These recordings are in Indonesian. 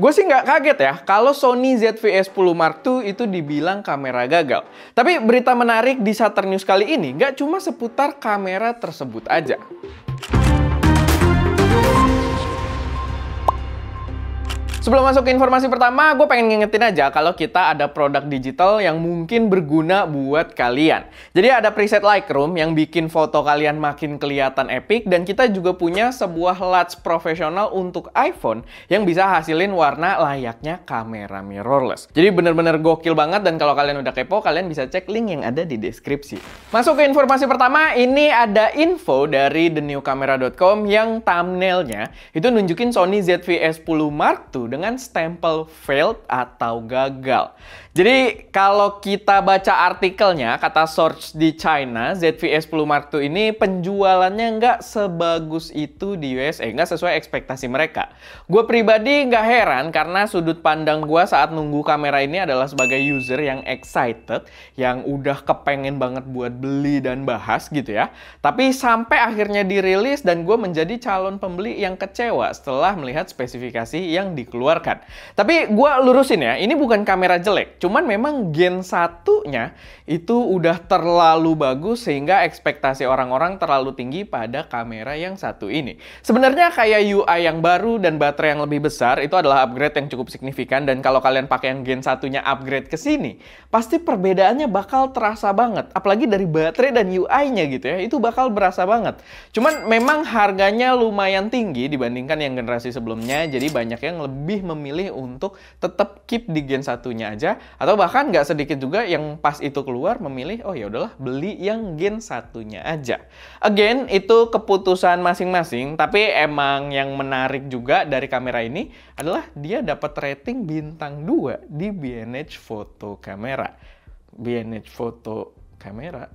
Gue sih nggak kaget ya kalau Sony ZV-E10 Mark II itu dibilang kamera gagal. Tapi berita menarik di Shutter News kali ini nggak cuma seputar kamera tersebut aja. Sebelum masuk ke informasi pertama, gue pengen ngingetin aja kalau kita ada produk digital yang mungkin berguna buat kalian. Jadi ada preset Lightroom yang bikin foto kalian makin kelihatan epic, dan kita juga punya sebuah lens profesional untuk iPhone yang bisa hasilin warna layaknya kamera mirrorless. Jadi bener-bener gokil banget, dan kalau kalian udah kepo, kalian bisa cek link yang ada di deskripsi. Masuk ke informasi pertama, ini ada info dari thenewcamera.com yang thumbnailnya itu nunjukin Sony ZV-E10 Mark II dengan stempel failed atau gagal. Jadi kalau kita baca artikelnya, kata source di China, ZV-E10 Mark II ini penjualannya nggak sebagus itu di USA, nggak sesuai ekspektasi mereka. Gue pribadi nggak heran karena sudut pandang gue saat nunggu kamera ini adalah sebagai user yang excited, yang udah kepengen banget buat beli dan bahas gitu ya. Tapi sampai akhirnya dirilis dan gue menjadi calon pembeli yang kecewa setelah melihat spesifikasi yang dikeluarkan. Tapi gue lurusin ya, ini bukan kamera jelek. Cuman memang Gen 1-nya itu udah terlalu bagus sehingga ekspektasi orang-orang terlalu tinggi pada kamera yang satu ini. Sebenarnya kayak UI yang baru dan baterai yang lebih besar itu adalah upgrade yang cukup signifikan, dan kalau kalian pakai yang Gen 1-nya upgrade ke sini, pasti perbedaannya bakal terasa banget. Apalagi dari baterai dan UI-nya gitu ya, itu bakal berasa banget. Cuman memang harganya lumayan tinggi dibandingkan yang generasi sebelumnya, jadi banyak yang lebih memilih untuk tetap keep di Gen 1-nya aja, atau bahkan nggak sedikit juga yang pas itu keluar memilih, oh ya udahlah beli yang Gen 1-nya aja. Again, itu keputusan masing-masing, tapi emang yang menarik juga dari kamera ini adalah dia dapat rating bintang 2 di B&H Photo Camera. B&H Photo Camera,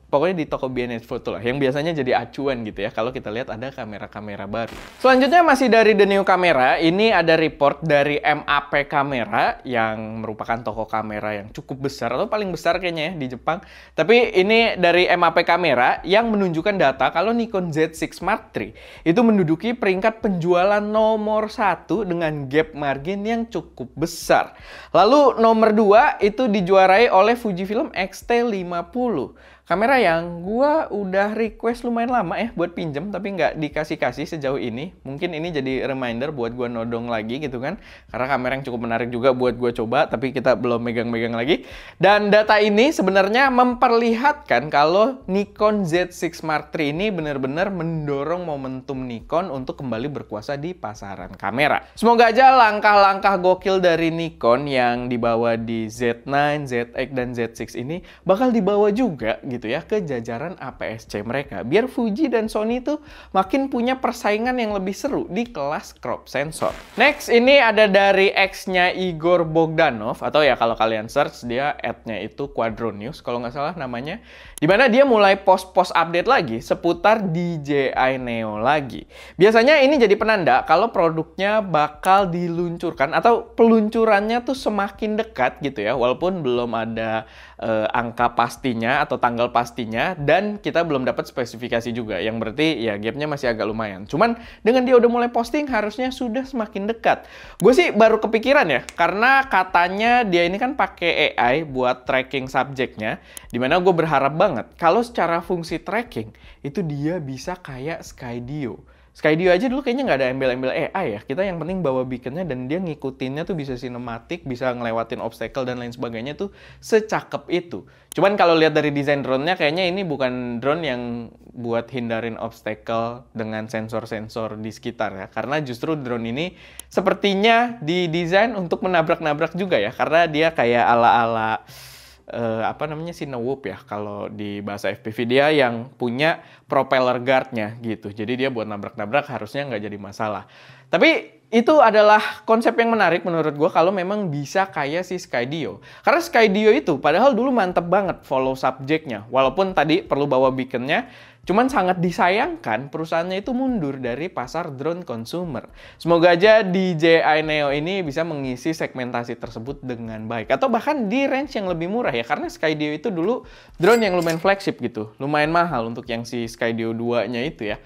pokoknya di toko B&H Photo lah, yang biasanya jadi acuan gitu ya kalau kita lihat ada kamera-kamera baru. Selanjutnya masih dari The New Camera, ini ada report dari MAP Camera yang merupakan toko kamera yang cukup besar, atau paling besar kayaknya ya di Jepang. Tapi ini dari MAP Camera yang menunjukkan data kalau Nikon Z6 Mark III itu menduduki peringkat penjualan nomor 1 dengan gap margin yang cukup besar. Lalu nomor 2 itu dijuarai oleh Fujifilm X-T50. Kamera yang gua udah request lumayan lama ya buat pinjem, tapi nggak dikasih-kasih sejauh ini. Mungkin ini jadi reminder buat gua nodong lagi gitu kan. Karena kamera yang cukup menarik juga buat gua coba, tapi kita belum megang-megang lagi. Dan data ini sebenarnya memperlihatkan kalau Nikon Z6 Mark III ini benar-benar mendorong momentum Nikon untuk kembali berkuasa di pasaran kamera. Semoga aja langkah-langkah gokil dari Nikon yang dibawa di Z9, ZX, dan Z6 ini bakal dibawa juga gitu ya ke jajaran APS-C mereka, biar Fuji dan Sony tuh makin punya persaingan yang lebih seru di kelas crop sensor. Next, ini ada dari X-nya Igor Bogdanov, atau ya kalau kalian search dia ad-nya itu Quadronews kalau nggak salah namanya, dimana dia mulai post-post update lagi seputar DJI Neo lagi. Biasanya ini jadi penanda kalau produknya bakal diluncurkan atau peluncurannya tuh semakin dekat gitu ya, walaupun belum ada angka pastinya atau tanggal pastinya, dan kita belum dapat spesifikasi juga, yang berarti ya gapnya masih agak lumayan. Cuman dengan dia udah mulai posting harusnya sudah semakin dekat. Gue sih baru kepikiran ya, karena katanya dia ini kan pakai AI buat tracking subjeknya, dimana gue berharap banget kalau secara fungsi tracking itu dia bisa kayak Skydio. Skydio aja dulu kayaknya nggak ada embel-embel AI ya. Kita yang penting bawa beaconnya dan dia ngikutinnya tuh bisa sinematik, bisa ngelewatin obstacle dan lain sebagainya tuh secakep itu. Cuman kalau lihat dari desain drone-nya kayaknya ini bukan drone yang buat hindarin obstacle dengan sensor-sensor di sekitar ya. Karena justru drone ini sepertinya didesain untuk menabrak-nabrak juga ya. Karena dia kayak ala-ala apa namanya, Cinewhoop ya kalau di bahasa FPV, dia yang punya propeller guard-nya gitu. Jadi dia buat nabrak-nabrak harusnya nggak jadi masalah. Tapi itu adalah konsep yang menarik menurut gue kalau memang bisa kayak si Skydio. Karena Skydio itu padahal dulu mantep banget follow subjeknya. Walaupun tadi perlu bawa beacon-nya, cuman sangat disayangkan perusahaannya itu mundur dari pasar drone consumer. Semoga aja DJI Neo ini bisa mengisi segmentasi tersebut dengan baik. Atau bahkan di range yang lebih murah ya. Karena Skydio itu dulu drone yang lumayan flagship gitu. Lumayan mahal untuk yang si Skydio 2-nya itu ya.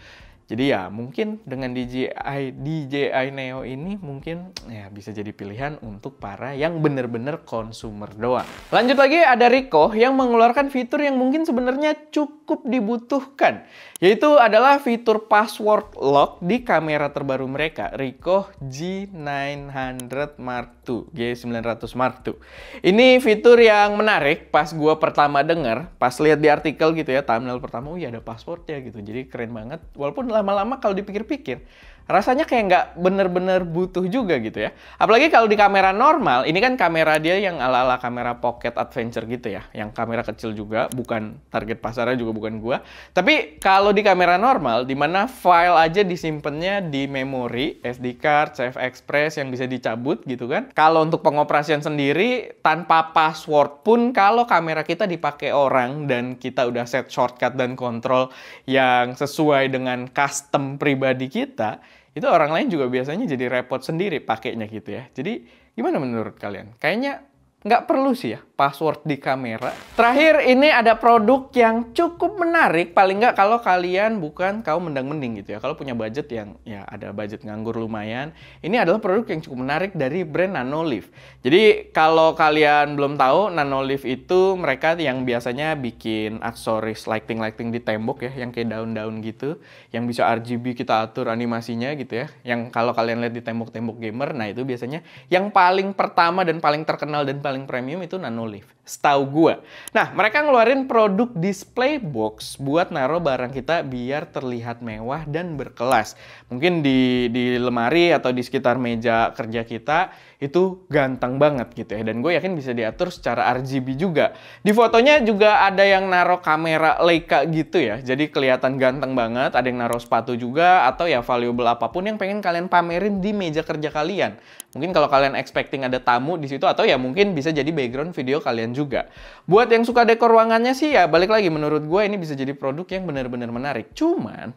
Jadi ya mungkin dengan DJI Neo ini mungkin ya bisa jadi pilihan untuk para yang bener-bener consumer doang. Lanjut lagi ada Ricoh yang mengeluarkan fitur yang mungkin sebenarnya cukup dibutuhkan, yaitu adalah fitur password lock di kamera terbaru mereka, Ricoh G900 Mark II, G900 Mark II. Ini fitur yang menarik pas gua pertama denger, pas lihat di artikel gitu ya, thumbnail pertama, oh iya ada passwordnya gitu, jadi keren banget. Walaupun lama-lama kalau dipikir-pikir, rasanya kayak nggak bener-bener butuh juga gitu ya. Apalagi kalau di kamera normal, ini kan kamera dia yang ala-ala kamera pocket adventure gitu ya. Yang kamera kecil juga, bukan target pasarnya juga bukan gua. Tapi kalau di kamera normal, di mana file aja disimpannya di memori, SD card, save express yang bisa dicabut gitu kan. Kalau untuk pengoperasian sendiri, tanpa password pun kalau kamera kita dipakai orang dan kita udah set shortcut dan kontrol yang sesuai dengan custom pribadi kita, itu orang lain juga biasanya jadi repot sendiri pakainya gitu ya. Jadi gimana menurut kalian? Kayaknya nggak perlu sih ya password di kamera. Terakhir ini ada produk yang cukup menarik, paling nggak kalau kalian bukan kaum mendang-mending gitu ya. Kalau punya budget yang ya ada budget nganggur lumayan, ini adalah produk yang cukup menarik dari brand Nanolive. Jadi kalau kalian belum tahu, Nanolive itu mereka yang biasanya bikin aksesoris lighting-lighting di tembok ya, yang kayak daun-daun gitu, yang bisa RGB kita atur animasinya gitu ya. Yang kalau kalian lihat di tembok-tembok gamer, nah itu biasanya yang paling pertama dan paling terkenal dan paling premium itu Nanolive, setahu gua. Nah, mereka ngeluarin produk display box buat naruh barang kita biar terlihat mewah dan berkelas. Mungkin di lemari atau di sekitar meja kerja kita itu ganteng banget gitu ya. Dan gue yakin bisa diatur secara RGB juga. Di fotonya juga ada yang naruh kamera Leica gitu ya. Jadi kelihatan ganteng banget. Ada yang naruh sepatu juga atau ya valuable apapun yang pengen kalian pamerin di meja kerja kalian. Mungkin kalau kalian expecting ada tamu di situ atau ya mungkin bisa jadi background video kalian juga. Buat yang suka dekor ruangannya sih ya balik lagi menurut gue ini bisa jadi produk yang benar-benar menarik. Cuman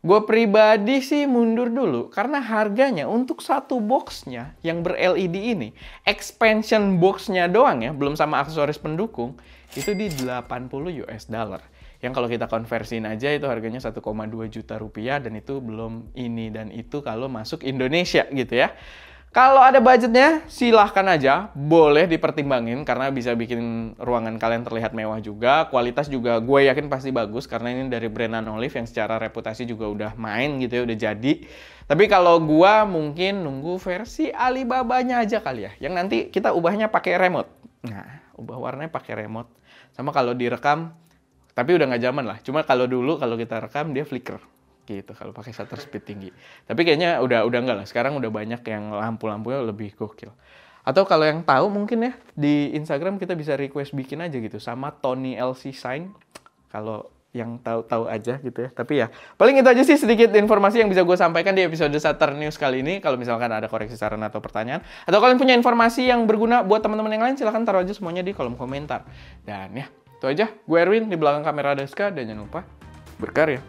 gue pribadi sih mundur dulu karena harganya untuk satu boxnya yang ber-LED ini, expansion boxnya doang ya, belum sama aksesoris pendukung, itu di 80 US dollar. Yang kalau kita konversiin aja itu harganya 1,2 juta rupiah dan itu belum ini dan itu kalau masuk Indonesia gitu ya. Kalau ada budgetnya, silahkan aja, boleh dipertimbangin karena bisa bikin ruangan kalian terlihat mewah juga. Kualitas juga gue yakin pasti bagus karena ini dari brand Nanolive yang secara reputasi juga udah main gitu ya, udah jadi. Tapi kalau gue mungkin nunggu versi Alibabanya aja kali ya, yang nanti kita ubahnya pakai remote. Nah, ubah warnanya pakai remote. Sama kalau direkam, tapi udah nggak zaman lah. Cuma kalau dulu kalau kita rekam dia flicker. Gitu kalau pakai shutter speed tinggi. Tapi kayaknya udah enggak lah. Sekarang udah banyak yang lampu-lampunya lebih gokil. Atau kalau yang tahu mungkin ya di Instagram kita bisa request bikin aja gitu sama Tony LC Sign. Kalau yang tahu aja gitu ya. Tapi ya paling itu aja sih sedikit informasi yang bisa gue sampaikan di episode Shutter News kali ini. Kalau misalkan ada koreksi saran atau pertanyaan atau kalian punya informasi yang berguna buat teman-teman yang lain, silahkan taruh aja semuanya di kolom komentar. Dan ya itu aja. Gue Erwin di belakang kamera Deska dan jangan lupa berkarya.